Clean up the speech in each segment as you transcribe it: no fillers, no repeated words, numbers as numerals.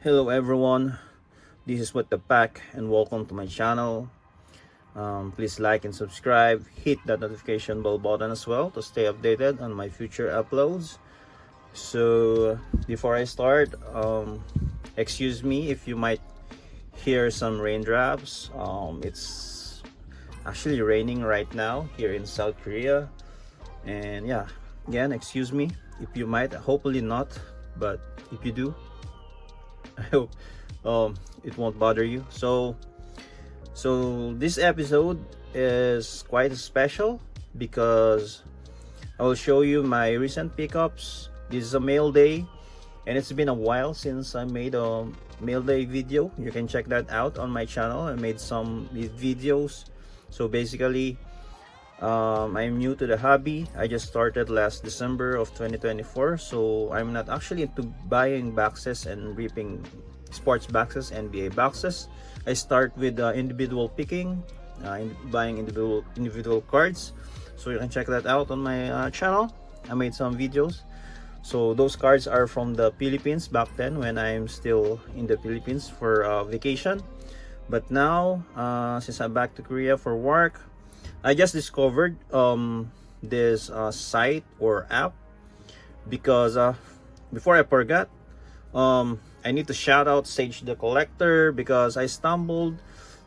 Hello everyone, this is What the Pack and welcome to my channel. Please like and subscribe, hit that notification bell button as well to stay updated on my future uploads. So before I start, excuse me if you might hear some raindrops. It's actually raining right now here in South Korea, and yeah, again, excuse me if you might, hopefully not, but if you do, I hope it won't bother you. So this episode is quite special because I will show you my recent pickups. This is a mail day, and it's been a while since I made a mail day video. You can check that out on my channel. I made some videos. So basically, I'm new to the hobby. I just started last December of 2024, so I'm not actually into buying boxes and ripping sports boxes, NBA boxes. I start with individual picking, buying individual cards. So you can check that out on my channel. I made some videos. So those cards are from the Philippines back then when I'm still in the Philippines for vacation. But now, since I'm back to Korea for work, I just discovered this site or app because before I forgot, I need to shout out Sage the Collector because I stumbled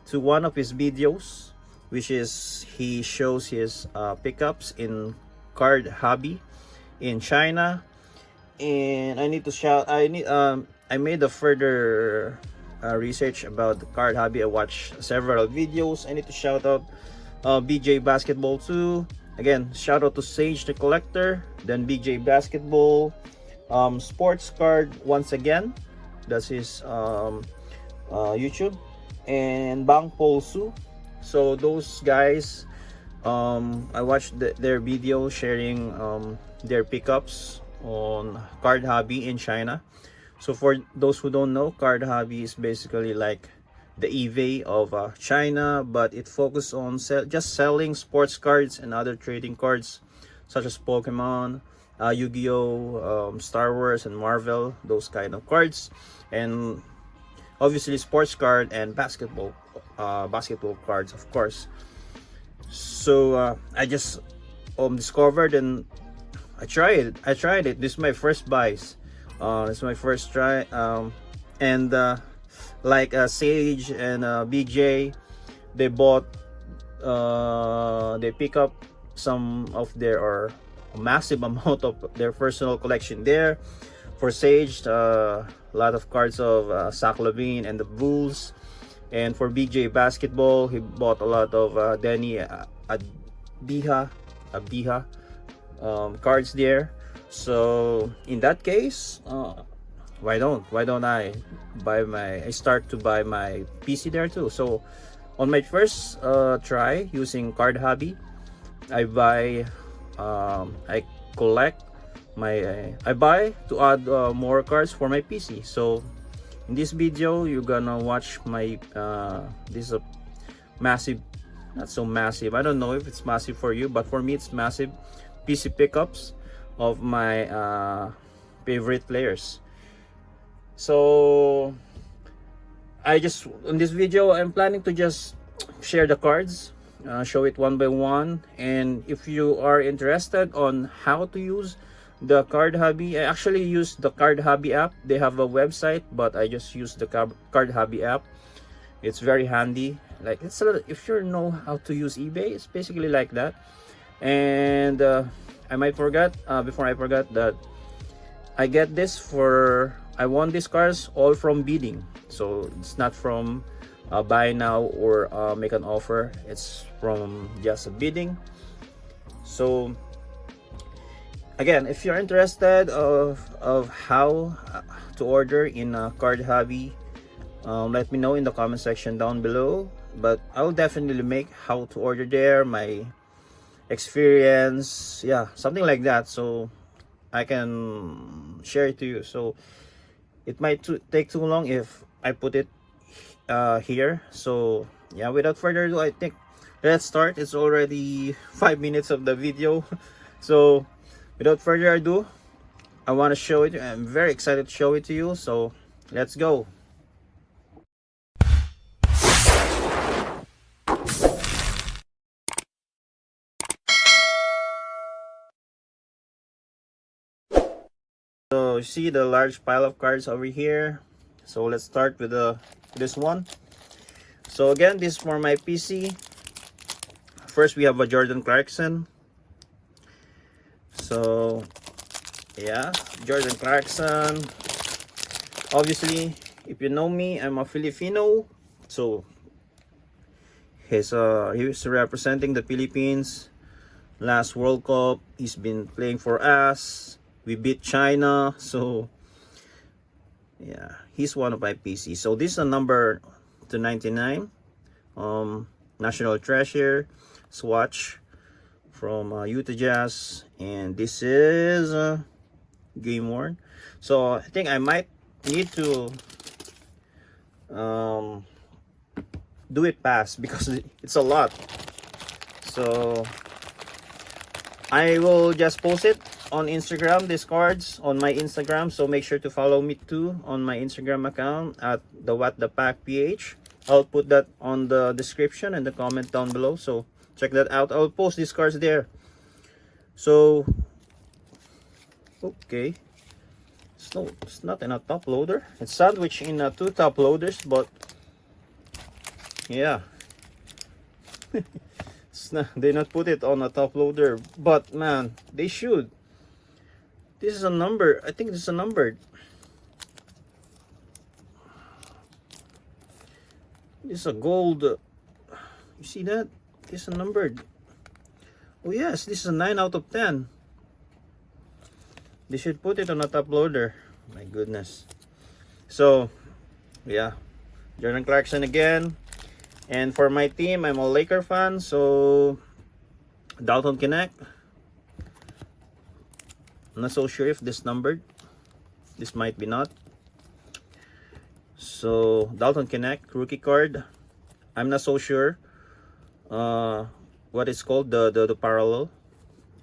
to one of his videos, which is he shows his pickups in Card Hobby in China, and I need to shout. I made a further research about the Card Hobby. I watched several videos. I need to shout out BJ Basketball too. Again, shout out to Sage the Collector, then BJ Basketball, Sports Card once again, that's his YouTube, and Bang Polsu. So those guys, I watched their video sharing their pickups on Card Hobby in China. So for those who don't know, Card Hobby is basically like the eBay of China, but it focuses on just selling sports cards and other trading cards such as Pokemon, Yu-Gi-Oh, Star Wars, and Marvel, those kind of cards, and obviously sports card and basketball cards, of course. So I just discovered and I tried it. This is my first buys. This is my first try. And like Sage and BJ, they bought, they pick up some of their or a massive amount of their personal collection there. For Sage, a lot of cards of Zach LaVine and the Bulls, and for BJ Basketball, he bought a lot of Denny Abdiha cards there. So in that case, why don't I start to buy my PC there too. So on my first try using Card Hobby, I collect I buy to add more cards for my PC. So in this video, you're gonna watch my this is a massive, not so massive, I don't know if it's massive for you, but for me it's massive PC pickups of my favorite players. So in this video, I'm planning to just share the cards, show it one by one, and if you are interested on how to use the Card Hobby, I actually use the Card Hobby app. They have a website, but I just use the Card Hobby app. It's very handy. Like if you know how to use eBay, it's basically like that. And I might forget before I forgot that I get this I won these cards all from bidding. So it's not from buy now or make an offer. It's from just a bidding. So again, if you're interested of how to order in Card Hobby, let me know in the comment section down below. But I'll definitely make how to order there, my experience, yeah, something like that, so I can share it to you. So it might take too long if I put it here. So yeah, without further ado, I think let's start. It's already 5 minutes of the video. So without further ado, I want to show it. I'm very excited to show it to you. So Let's go. So you see the large pile of cards over here. So let's start with this one. So again, this is for my PC. First we have a Jordan Clarkson. So yeah, Jordan Clarkson. Obviously, if you know me, I'm a Filipino. So he's representing the Philippines. Last World Cup, he's been playing for us. We beat China. So yeah, he's one of my PCs. So this is a number 299. National Treasure swatch from Utah Jazz, and this is game worn. So I think I might need to do it fast because it's a lot. So I will just post it on Instagram, these cards on my Instagram. So make sure to follow me too on my Instagram account at the What the Pack PH. I'll put that on the description and the comment down below. So check that out. I'll post these cards there. So okay, it's not in a top loader. It's sandwiched in two top loaders, but yeah. They not put it on a top loader, but man, they should. This is a number. I think this is a numbered. This is a gold. You see that? This is a numbered. Oh yes, this is a 9 out of 10. They should put it on a top loader. My goodness. So yeah, Jordan Clarkson again. And for my team, I'm a Laker fan, so Dalton Knecht. I'm not so sure if this numbered. This might be not. So Dalton Knecht rookie card. I'm not so sure what it's called, the parallel.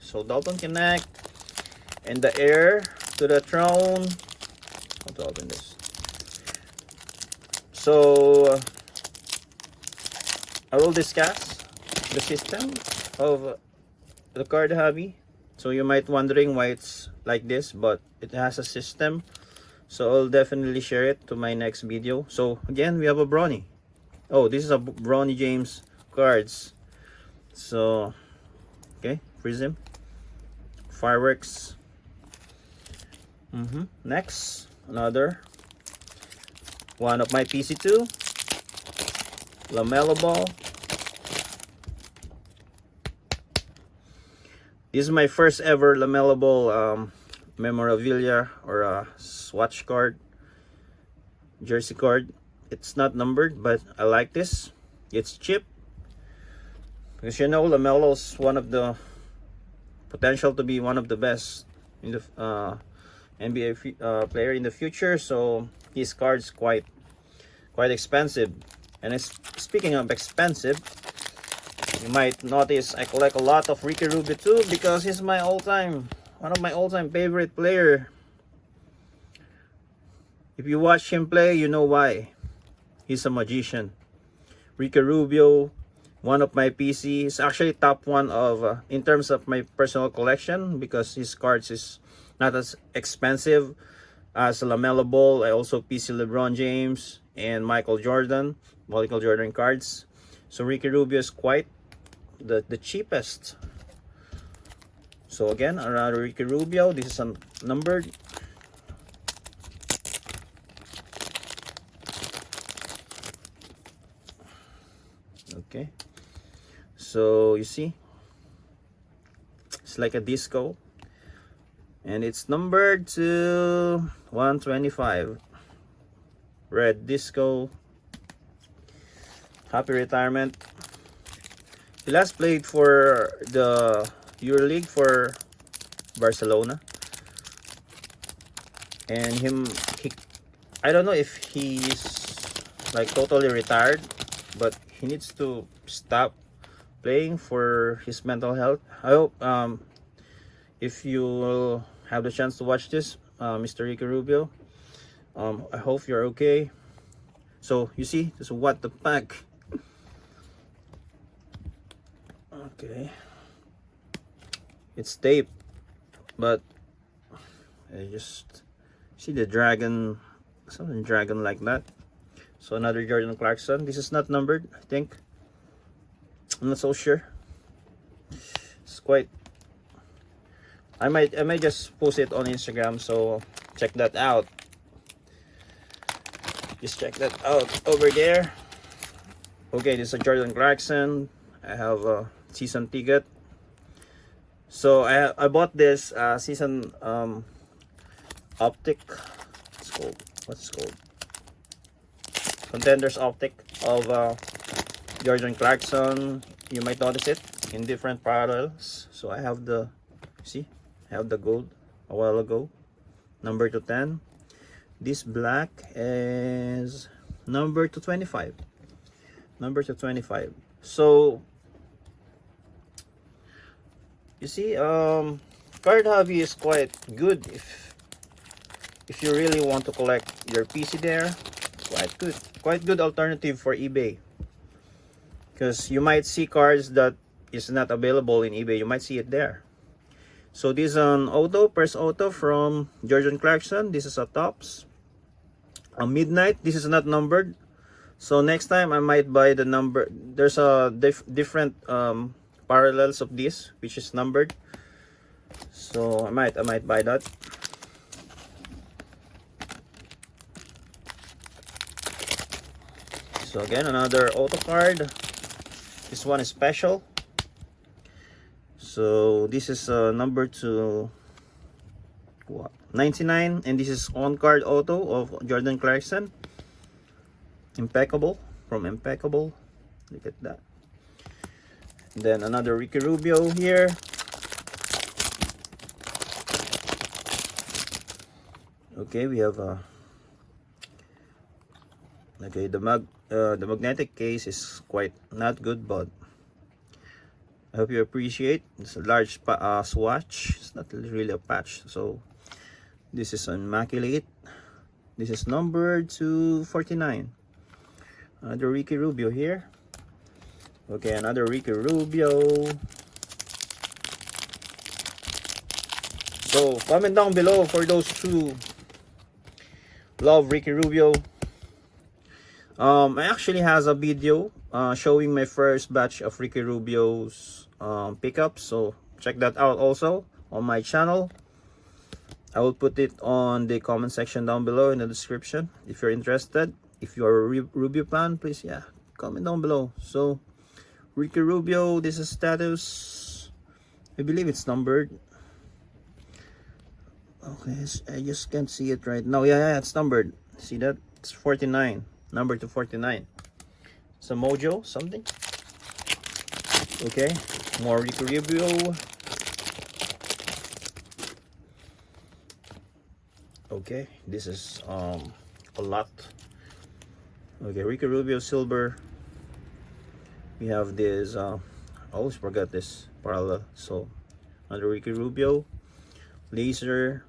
So Dalton Knecht, and the heir to the throne. How to open this? So I will discuss the system of the card hobby. So you might wondering why it's like this, but it has a system. So I'll definitely share it to my next video. So again, we have a Bronny. Oh, this is a Bronny James cards. So okay, Prism, Fireworks. Next, another one of my PC2, LaMelo Ball. This is my first ever LaMelo Ball memorabilia or a swatch card, jersey card. It's not numbered, but I like this. It's cheap because you know LaMelo's one of the potential to be one of the best in the NBA player in the future. So his card's quite expensive. And speaking of expensive, you might notice I collect a lot of Ricky Rubio too, because he's my one of my all-time favorite player. If you watch him play, you know why. He's a magician. Ricky Rubio, one of my PC. He's actually top one of in terms of my personal collection, because his cards is not as expensive as LaMelo Ball. I also PC LeBron James and Michael Jordan cards. So Ricky Rubio is quite the cheapest. So again, another Ricky Rubio. This is numbered. Okay, so you see, it's like a disco, and it's numbered to 125. Red disco. Happy retirement. He last played for the EuroLeague for Barcelona, and I don't know if he's like totally retired, but he needs to stop playing for his mental health. I hope if you will have the chance to watch this, Mr. Ricky Rubio, I hope you're okay. So you see, this is what the pack. Okay, it's tape, but I just see the dragon, something dragon like that. So another Jordan Clarkson. This is not numbered, I think. I'm not so sure. It's quite. I might just post it on Instagram, so check that out. Just check that out over there. Okay, this is a Jordan Clarkson. I have a season ticket. So I bought this season optic. It's called, what's it called? Contenders optic of Jordan Clarkson. You might notice it in different parallels. So I have the, see, I have the gold a while ago, number to 10. This black is number to 25. Number to 25. So you see, Card Hobby is quite good if you really want to collect your PC there. Quite good alternative for eBay, because you might see cards that is not available in eBay. You might see it there. So this is an auto, first auto from Jordan Clarkson. This is a Topps, a Midnight. This is not numbered, so next time I might buy the number. There's a different parallels of this which is numbered, so I might buy that. So again, another auto card. This one is special. So this is number to what, 99, and this is on card auto of Jordan Clarkson. Impeccable, from Impeccable. Look at that. And then another Ricky Rubio here. Okay, we have okay, the magnetic case is quite not good, but I hope you appreciate. It's a large swatch. It's not really a patch. So this is immaculate. This is numbered to 49. Another Ricky Rubio here. Okay, another Ricky Rubio. So comment down below for those who love Ricky Rubio. I actually has a video showing my first batch of Ricky Rubio's pickups, so check that out also on my channel. I will put it on the comment section down below in the description if you're interested. If you are a Rubio fan, please, yeah, comment down below. So Ricky Rubio, this is status. I believe it's numbered. Okay, I just can't see it right now. Yeah, it's numbered. See that? It's 49. Number to 49. It's a Mojo something. Okay, more Ricky Rubio. Okay, this is a lot. Okay, Ricky Rubio silver. We have this I always forgot this parallel. So under Ricky Rubio, laser,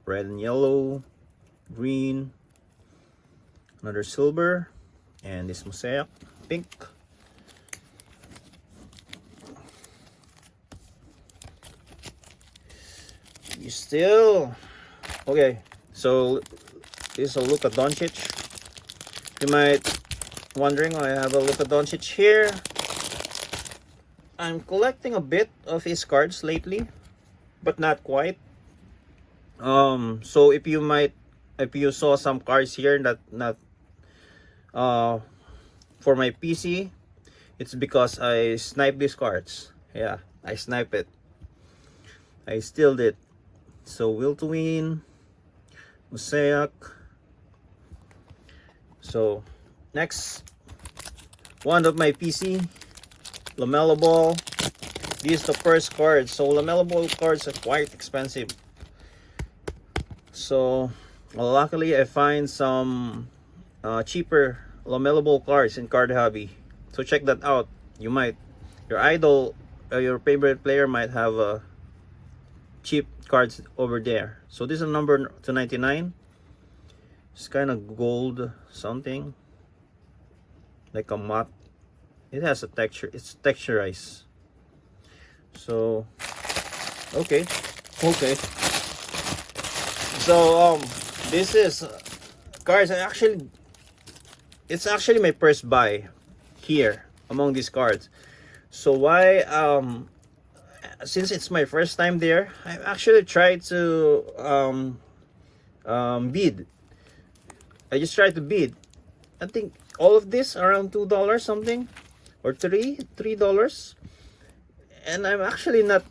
red and yellow, green, another silver, and this mosaic pink. You still okay? So this is a Luka Doncic. You might wondering why I have a Luka Doncic here. I'm collecting a bit of his cards lately, but not quite. So if you saw some cards here that not for my PC, it's because I sniped these cards. Yeah, I sniped it. I still did. So Will to Win, Mosaic. So next one of my PC, LaMelo Ball. This is the first card. So LaMelo Ball cards are quite expensive. So luckily I find some cheaper LaMelo Ball cards in Card Hobby. So check that out. You might, your idol, your favorite player might have cheap cards over there. So this is a number to 99. It's kind of gold something, like a matte. It has a texture. It's texturized. So okay, okay. So this is cards. It's actually my first buy here among these cards. So why since it's my first time there, I actually tried to bid. I just tried to bid. I think all of this around $2 something, or $3, and I'm actually not.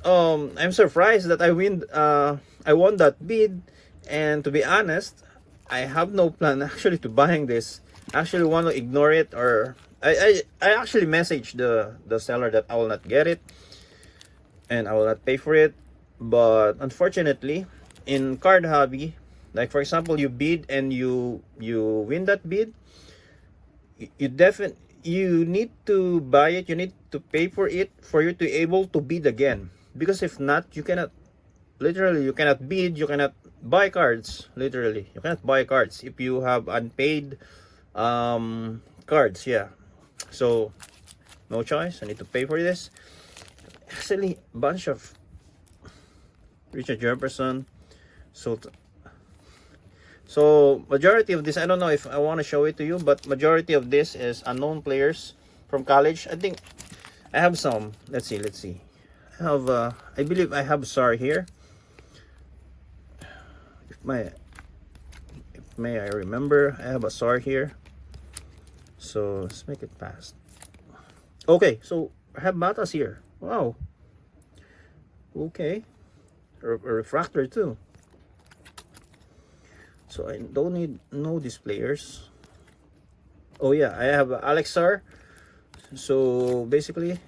I'm surprised that I won that bid, and to be honest, I have no plan actually to buying this. I actually want to ignore it, or I actually messaged the seller that I will not get it and I will not pay for it. But unfortunately, in card hobby, like for example, you bid and you win that bid, you need to buy it, you need to pay for it for you to able to bid again. Because if not, you cannot, literally you cannot bid, you cannot buy cards. Literally you cannot buy cards if you have unpaid cards. Yeah, so no choice, I need to pay for this. Actually bunch of Richard Jefferson. So majority of this, I don't know if I want to show it to you, but majority of this is unknown players from college. I think I have some. Let's see. I have I believe I have SAR here. If may I remember, I have a SAR here. So let's make it fast. Okay, so I have Batas here. Wow. Okay. A refractor too. So I don't need know these players. Oh yeah, I have Alex SAR. So basically,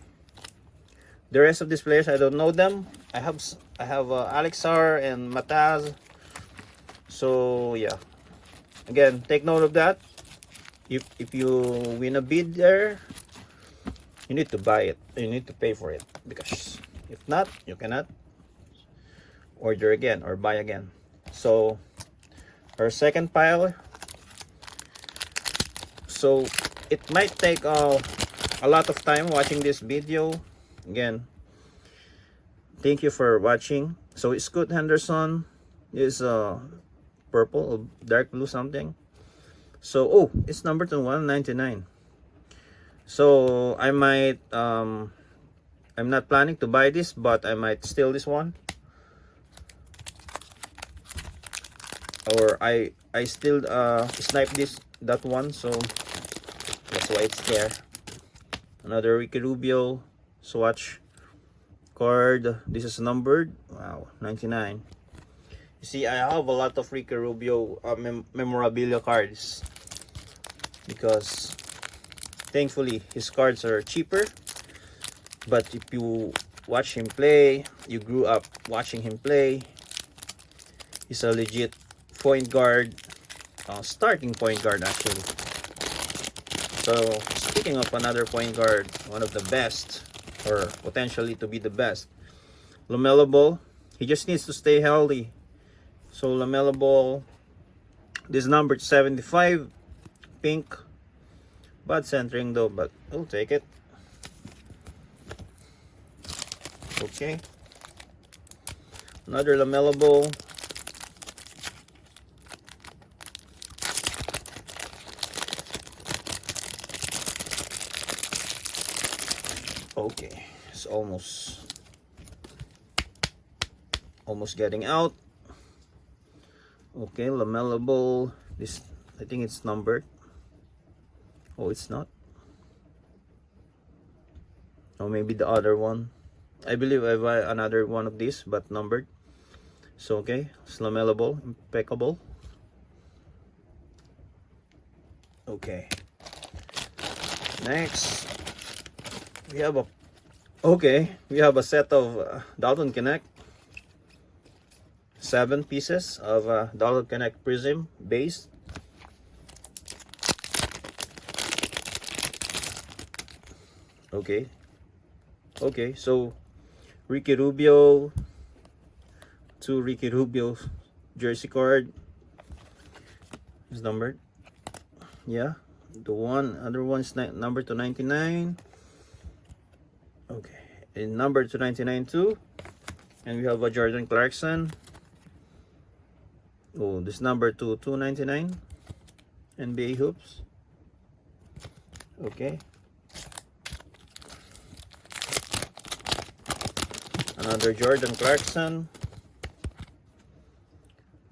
the rest of these players I don't know them. I have Alex SAR and Mataz. So yeah, again, take note of that. If you win a bid there, you need to buy it. You need to pay for it, because if not, you cannot order again or buy again. So our second pile. So it might take a lot of time watching this video. Again, thank you for watching. So Scoot Henderson is purple or dark blue something. So oh, it's number 199. So I might I'm not planning to buy this, but I might steal this one, or I still snipe that one. So that's why it's there. Another Ricky Rubio swatch card. This is numbered. Wow, 99. You see, I have a lot of Ricky Rubio memorabilia cards, because thankfully his cards are cheaper. But if you watch him play, you grew up watching him play, he's a legit point guard, starting point guard actually. So speaking of another point guard, one of the best, or potentially to be the best, LaMelo Ball. He just needs to stay healthy. So LaMelo Ball, this number 75, pink, bad centering though, but I'll take it. Okay, another LaMelo Ball. Okay, it's almost getting out. Okay, LaMelo Ball. This, I think it's numbered. Oh, it's not. Or maybe the other one. I believe I buy another one of these, but numbered. So okay, it's LaMelo Ball, impeccable. Okay. Next, we have a set of Dalton Connect. 7 pieces of Dalton Connect Prism base. Okay, so Ricky Rubio, 2 Ricky Rubio jersey card. It's numbered. Yeah, the other one's number to 99. Okay, and number to 99 too. And we have a Jordan Clarkson. Oh, this number to 299. NBA hoops. Okay. Another Jordan Clarkson.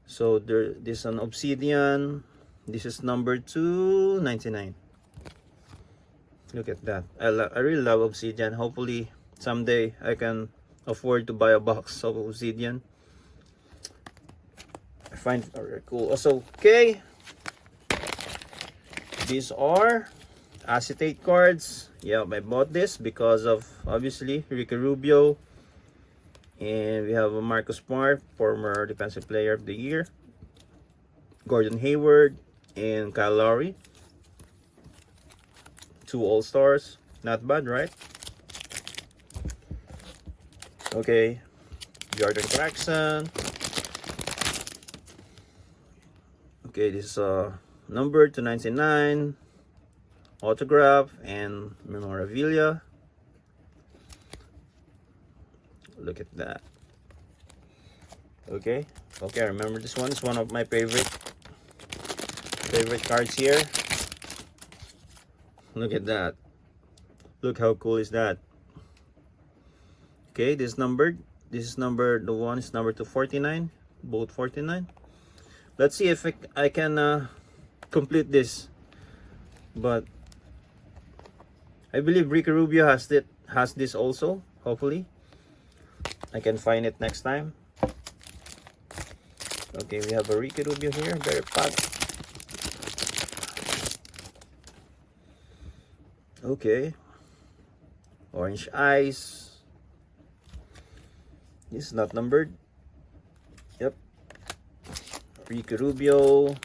So this is an Obsidian. This is number 299. Look at that. I really love Obsidian. Hopefully someday I can afford to buy a box of Obsidian. I find it very cool. Also, okay. These are acetate cards. Yeah, I bought this because of obviously Ricky Rubio. And we have a Marcus Smart, former Defensive Player of the Year. Gordon Hayward and Kyle Lowry. 2 All-Stars. Not bad, right? Okay. Jordan Clarkson. Okay, this is number 299. Autograph and memorabilia. Look at that. Okay, I remember this one. It's one of my favorite cards here. Look at that. Look how cool is that. Okay, this is numbered. The one is number 249. Both 49. Let's see if I can complete this. But I believe Ricky Rubio has this also. Hopefully I can find it next time. Okay, we have a Ricky Rubio here, very fast. Okay, Orange Ice. This is not numbered. Yep, Ricky Rubio.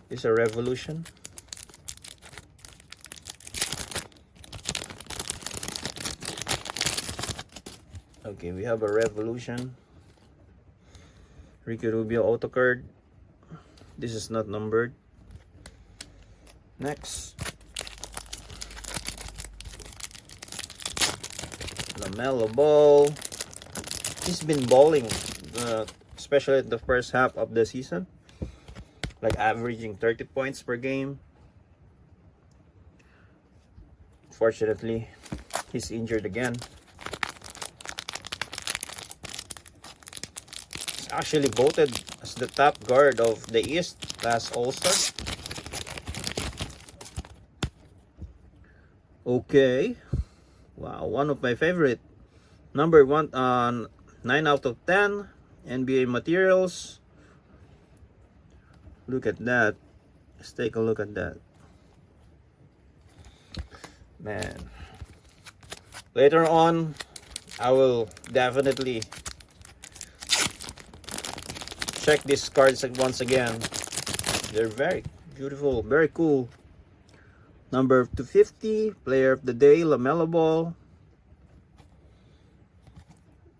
This is a Revolution. Okay, we have a Revolution. Ricky Rubio auto card. This is not numbered. Next, LaMelo Ball. He's been balling, especially in the first half of the season, like averaging 30 points per game. Fortunately, he's injured again. He's actually voted as the top guard of the East last All-Star. Okay, wow, one of my favorite. Number 1 on 9 out of 10 NBA materials. Look at that. Let's take a look at that. Man, later on I will definitely check these cards once again. They're very beautiful, very cool. Number 250, player of the day, LaMelo Ball.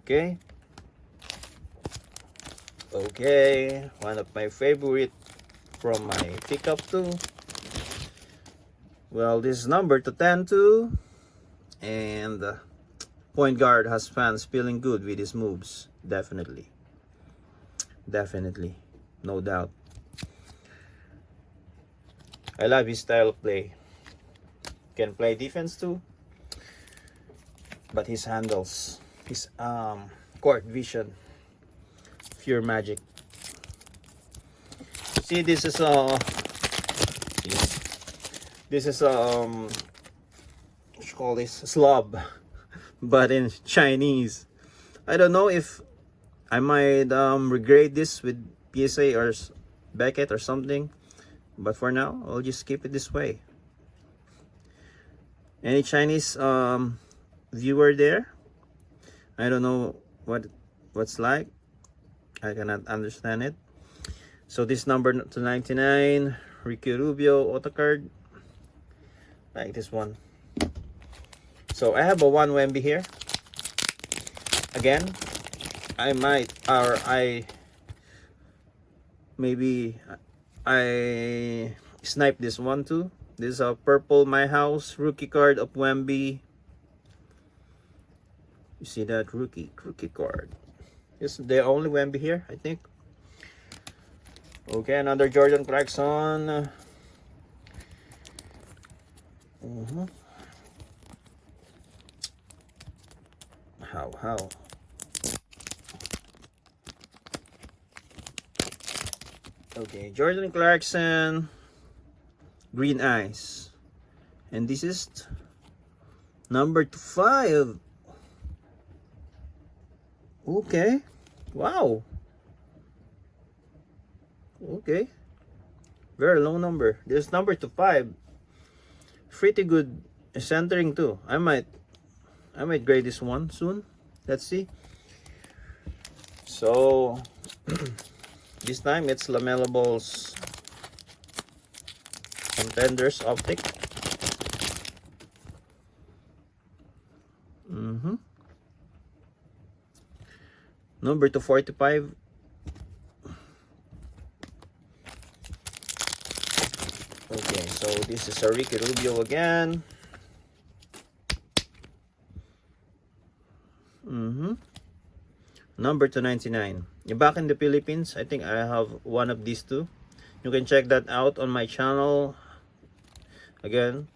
Okay. Okay, one of my favorite from my pickup too. Well, this is number to 10 too. And point guard has fans feeling good with his moves. Definitely. Definitely. No doubt. I love his style of play. Can play defense too. But his handles, his court vision, pure magic. See, this is what you call this, slob, but in Chinese. I don't know if I might regrade this with PSA or Beckett or something, but for now I'll just keep it this way. Any Chinese viewer there? I don't know what's like. I cannot understand it. So this number to 99, Ricky Rubio auto card, like this one. So I have a 1 Wemby here. Again, I I sniped this one too. This is a purple My House rookie card of Wemby. You see that rookie card. This is the only Wemby here, I think. Okay, another Jordan Clarkson. How? Okay, Jordan Clarkson, Green Eyes, and this is number 5. Okay, wow. Okay, very low number. This number to 5, pretty good centering too. I might grade this one soon. Let's see. So this time it's LaMelo Ball's Contenders Optic. Number 245. Okay, so this is a Ricky Rubio again. Number 299. Back in the Philippines, I think I have one of these two. You can check that out on my channel. Again,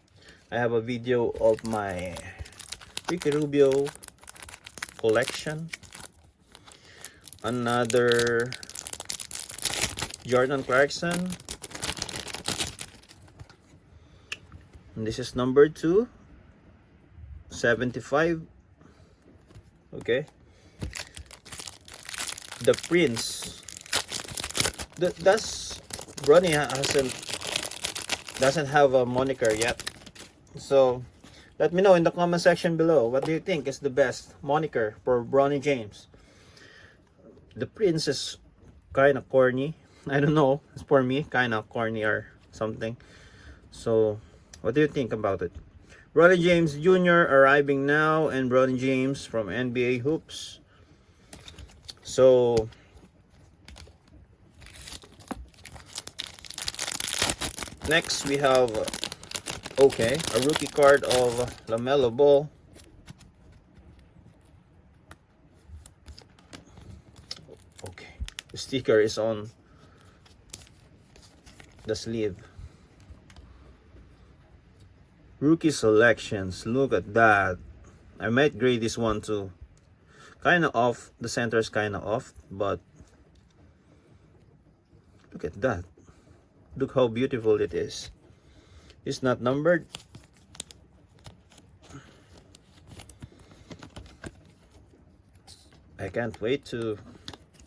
I have a video of my Ricky Rubio collection. Another Jordan Clarkson. And this is number 275. Okay. The Prince. Bronny doesn't have a moniker yet. So let me know in the comment section below, what do you think is the best moniker for Bronny James? The Prince is kind of corny. I don't know. It's for me kind of corny or something. So what do you think about it? Bronny James Jr. arriving now, and Bronny James from NBA Hoops. So next we have a rookie card of LaMelo Ball. Okay, the sticker is on the sleeve. Rookie selections, look at that. I might grade this one too. Kind of off, the center is kind of off, but look at that. Look how beautiful it is. It's not numbered. I can't wait to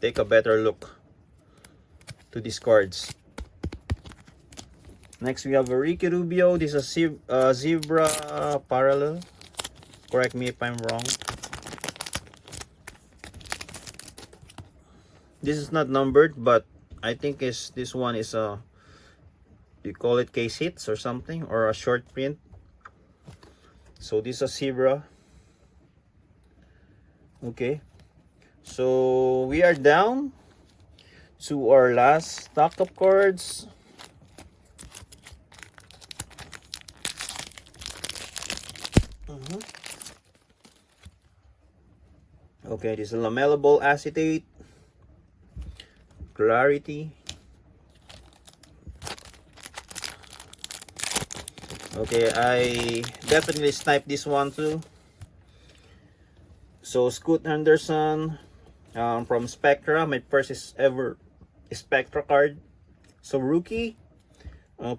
take a better look to these cards. Next we have a Ricky Rubio. This is a zebra parallel. Correct me if I'm wrong. This is not numbered, but I think this one is a, you call it case hits or something, or a short print. So this is a zebra. Okay, so we are down to our last stock of cards. Okay, this is a LaMelo Ball acetate. Clarity. Okay, I definitely sniped this one too. So Scoot Henderson from Spectra, my first ever Spectra card. So rookie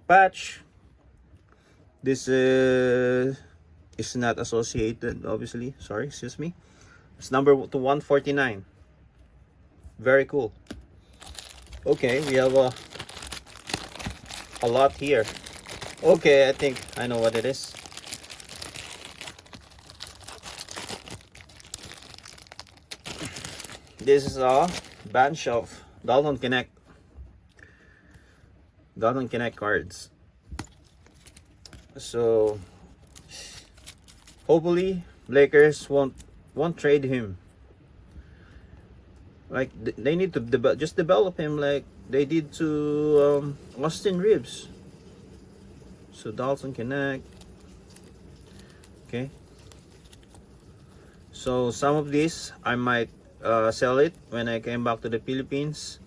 patch. This is not associated, obviously. Sorry, excuse me. It's number 149. Very cool. Okay, we have a lot here. Okay, I think I know what it is. This is a bunch of Dalton Connect cards. So hopefully Lakers won't trade him. Like they need to just develop him like they did to Austin Reeves. So Dalton Connect. Okay. So some of these I might sell it when I came back to the Philippines,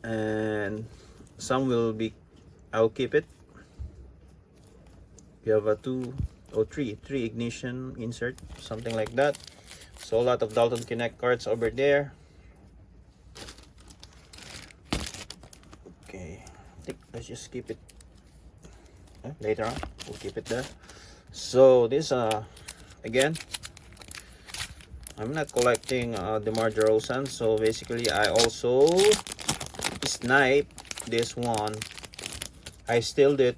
and some will be, I'll keep it. You have a three ignition insert, something like that. So a lot of Dalton Connect cards over there. Okay, I think let's just keep it later on. We'll keep it there. So this again, I'm not collecting DeMar DeRozan, so basically I also snipe this one. I still did.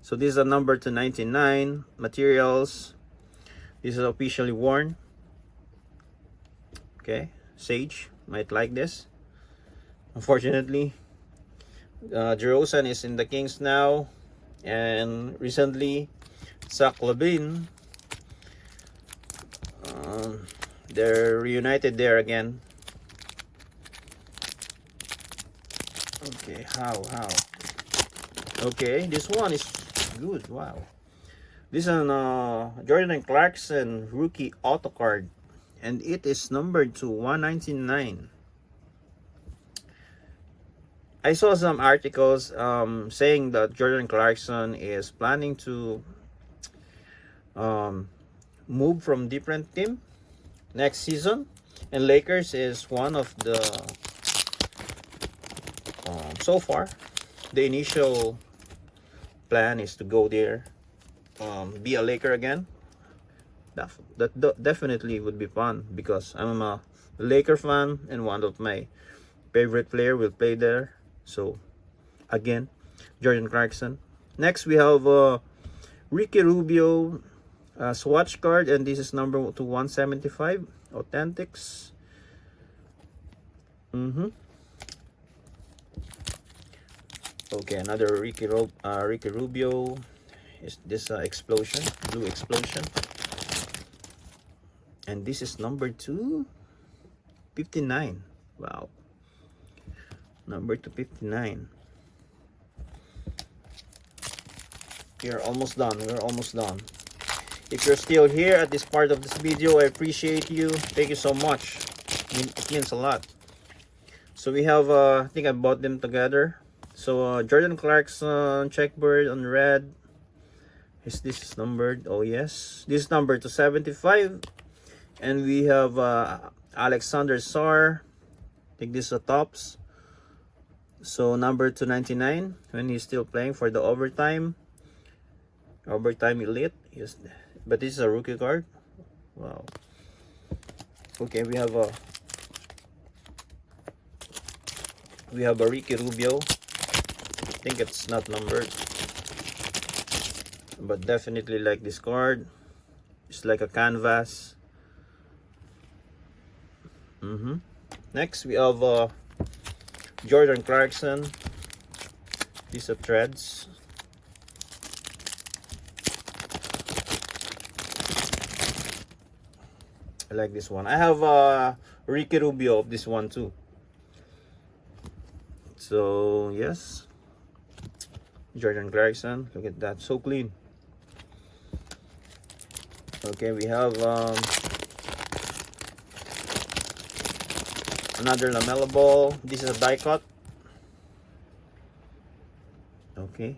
So this is a number 299 materials. This is officially worn. Okay, Sage might like this. Unfortunately, DeRozan is in the Kings now, and recently Zach LaVine, they're reunited there again. Okay, how? Okay, this one is good. Wow, this is an Jordan Clarkson rookie auto card, and it is numbered to 199. I saw some articles saying that Jordan Clarkson is planning to move from different team next season, and Lakers is one of the so far the initial plan is to go there, be a Laker again. That definitely would be fun, because I'm a Laker fan and one of my favorite player will play there. So again, Jordan Clarkson. Next we have Ricky Rubio swatch card, and this is number to 175 authentics. Okay, another Ricky Rubio. Is this explosion, blue explosion, and this is number 259. Wow, number 259. We're almost done. If you're still here at this part of this video, I appreciate you. Thank you so much. It means a lot. So we have I think I bought them together. So Jordan Clarkson checkbird on red. Is this numbered? Oh yes, this is numbered to 75. And we have Alexander Sarr. I think this is a tops. So number 299 when he's still playing for the overtime elite. Yes, but this is a rookie card. Wow. Okay, we have a Ricky Rubio. I think it's not numbered, but definitely like this card. It's like a canvas. Next we have Jordan Clarkson. These are threads. I like this one. I have Ricky Rubio of this one too. So yes, Jordan Clarkson. Look at that, so clean. Okay, we have another LaMelo Ball. This is a die cut. Okay,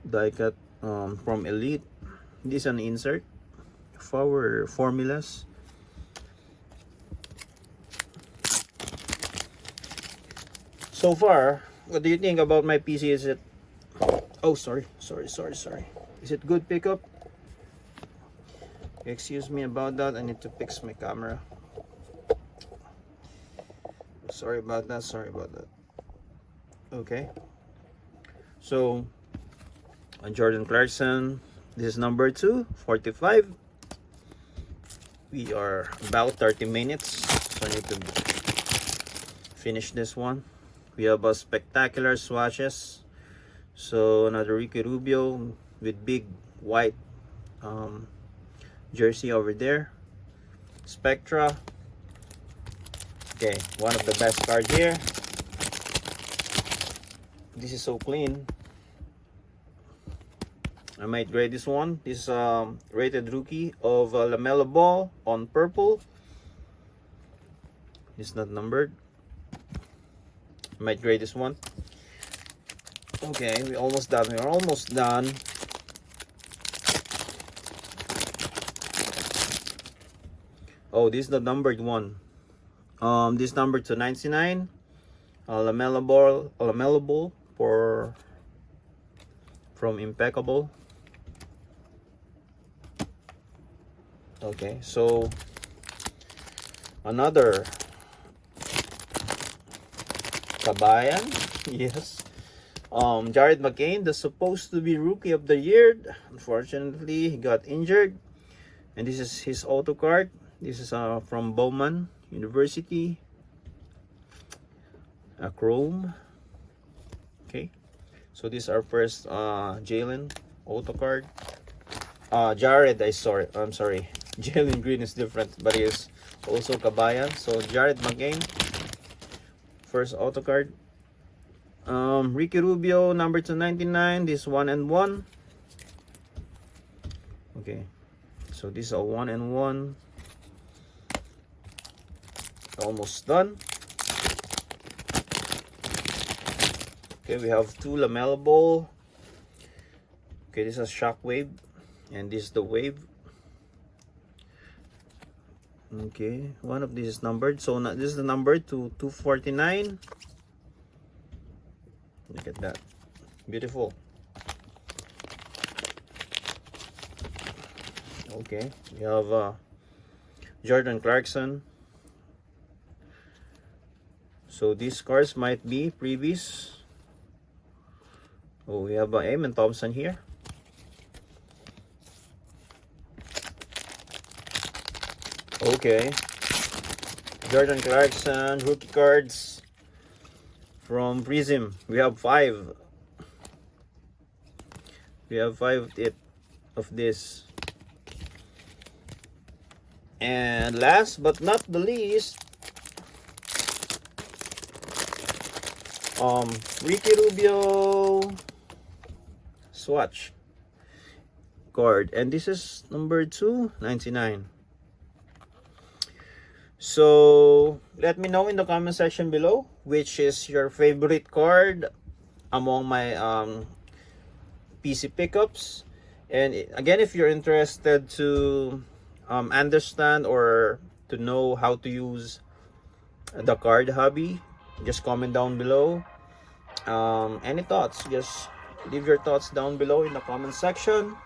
die cut from Elite. This is an insert for formulas. So far, what do you think about my PC? Is it, oh sorry, is it good pickup? Excuse me about that. I need to fix my camera. Sorry about that. Okay, so on Jordan Clarkson, this is number 245. We are about 30 minutes, so I need to finish this one. We have a spectacular swatches. So another Ricky Rubio with big white jersey over there. Spectra. Okay, one of the best cards here. This is so clean. I might grade this one. This is rated rookie of LaMelo Ball on purple. It's not numbered. I might grade this one. Okay, we're almost done. We're almost done. Oh, this is the numbered one. This number 299. LaMelo Ball from Impeccable. Okay, so another Kabayan. Yes. Jared McCain, the supposed to be rookie of the year. Unfortunately, he got injured. And this is his auto card. This is from Bowman University. A chrome. Okay. So this is our first Jalen auto card. Jared, I'm sorry. Jalen Green is different, but he is also Kabayan. So Jared McCain, first auto card. Ricky Rubio, number 299. This 1 and 1. Okay, so this is a 1 and 1. Almost done. Okay, we have two LaMelo Ball. Okay, this is Shockwave, and this is the Wave. Okay, one of these is numbered. So this is the number to 249. Look at that, beautiful. Okay, we have Jordan Clarkson. So these cards might be previous. Oh, we have Amen Thompson here. Okay, Jordan Clarkson rookie cards from Prism. We have 5. We have 5 of this. And last but not the least, Ricky Rubio swatch card, and this is number 299. So let me know in the comment section below which is your favorite card among my PC pickups. And again, if you're interested to understand or to know how to use the card hobby, just comment down below. Any thoughts, just leave your thoughts down below in the comment section.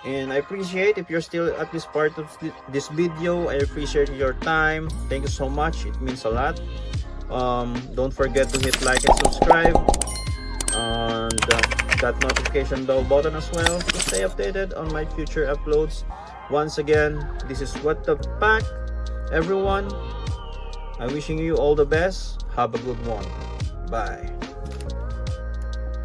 And I appreciate if you're still at this part of this video. I appreciate your time. Thank you so much, it means a lot. Don't forget to hit like and subscribe, and that notification bell button as well to stay updated on my future uploads. Once again, this is What the Pack, everyone. I'm wishing you all the best. Have a good one. Bye.